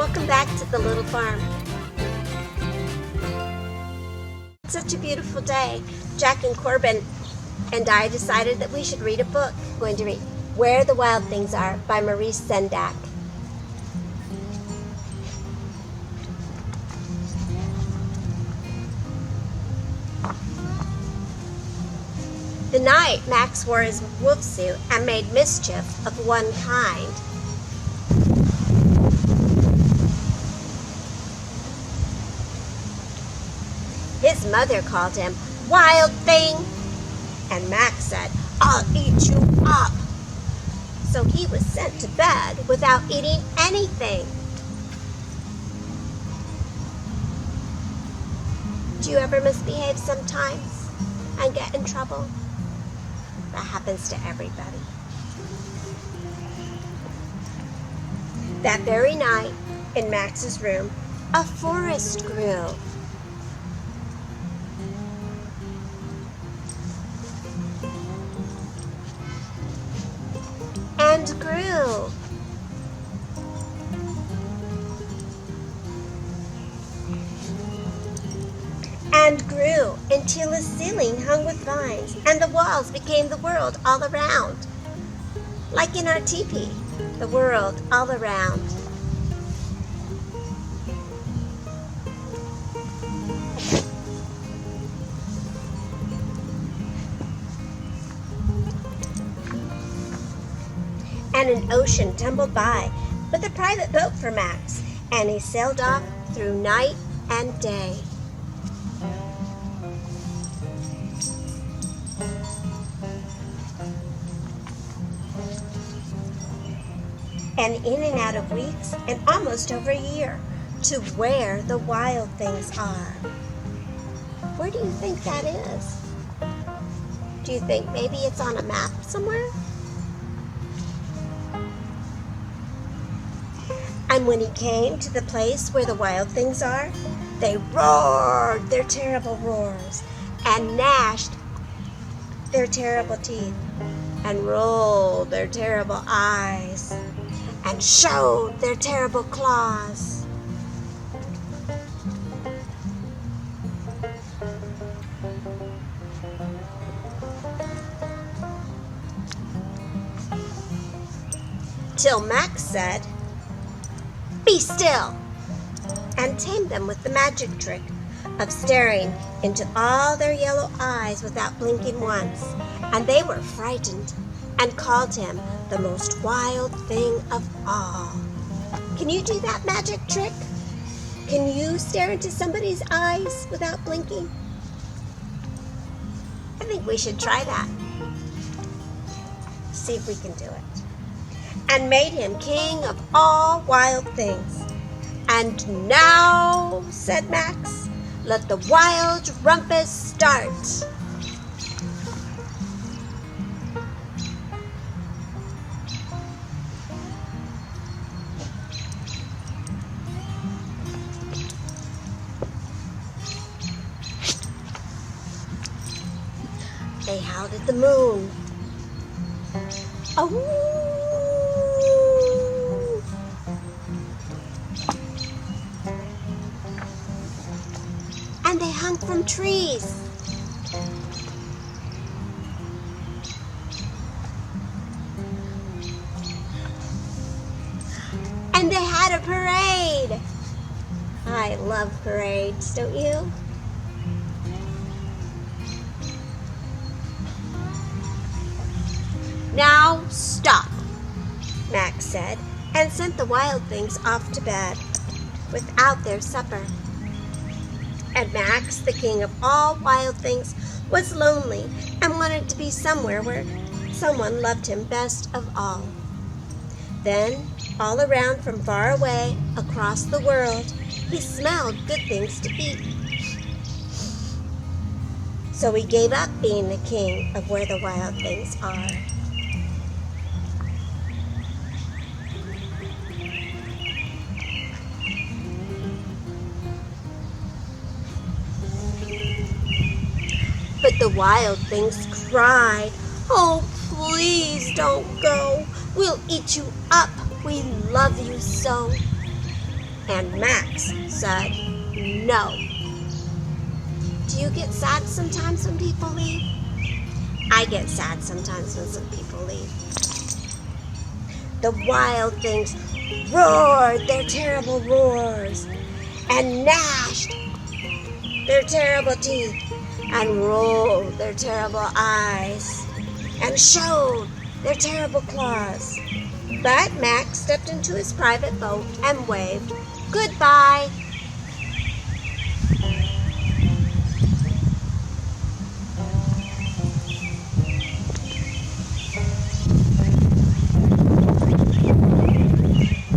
Welcome back to the little farm. It's such a beautiful day. Jack and Corbin and I decided that we should read a book. I'm going to read Where the Wild Things Are by Maurice Sendak. The night Max wore his wolf suit and made mischief of one kind. His mother called him "Wild Thing," and Max said, "I'll eat you up." So he was sent to bed without eating anything. Do you ever misbehave sometimes and get in trouble? That happens to everybody. That very night, in Max's room, a forest grew. And grew. And grew until the ceiling hung with vines and the walls became the world all around. Like in our teepee, the world all around. And an ocean tumbled by with a private boat for Max, and he sailed off through night and day. And in and out of weeks and almost over a year to where the wild things are. Where do you think that is? Do you think maybe it's on a map somewhere? And when he came to the place where the wild things are, they roared their terrible roars and gnashed their terrible teeth and rolled their terrible eyes and showed their terrible claws. Till Max said, "Be still," and tamed them with the magic trick of staring into all their yellow eyes without blinking once, and they were frightened and called him the most wild thing of all. Can you do that magic trick? Can you stare into somebody's eyes without blinking? I think we should try that. See if we can do it. And made him king of all wild things. "And now," said Max, "let the wild rumpus start." They howled at the moon. Oh! And they hung from trees. And they had a parade. I love parades, don't you? "Now stop," Max said, and sent the wild things off to bed without their supper. And Max, the king of all wild things, was lonely and wanted to be somewhere where someone loved him best of all. Then, all around from far away, across the world, he smelled good things to eat. So he gave up being the king of where the wild things are. But the wild things cried, "Oh, please don't go. We'll eat you up. We love you so." And Max said no. Do you get sad sometimes when people leave? I get sad sometimes when some people leave. The wild things roared their terrible roars and gnashed their terrible teeth and rolled their terrible eyes and showed their terrible claws. But Max stepped into his private boat and waved goodbye.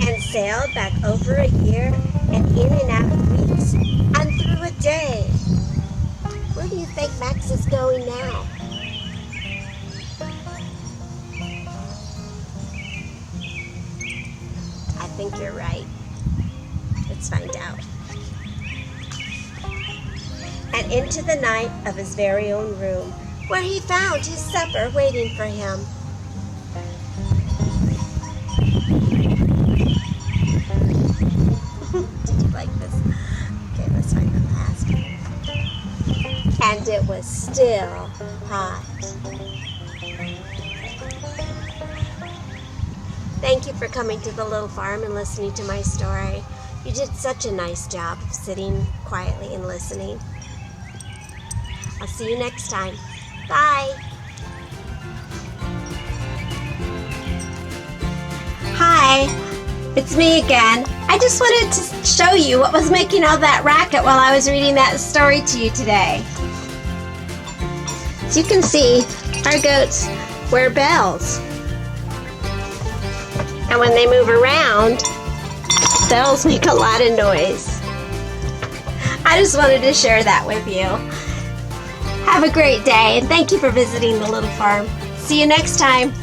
And sailed back over a year and in and out of weeks and through a day. Where do you think Max is going now? I think you're right. Let's find out. And into the night of his very own room, where he found his supper waiting for him. Did you like this? Okay, let's find the last one. And it was still hot. Thank you for coming to the little farm and listening to my story. You did such a nice job of sitting quietly and listening. I'll see you next time. Bye. Hi, it's me again. I just wanted to show you what was making all that racket while I was reading that story to you today. As you can see, our goats wear bells. And when they move around, bells make a lot of noise. I just wanted to share that with you. Have a great day, and thank you for visiting the little farm. See you next time.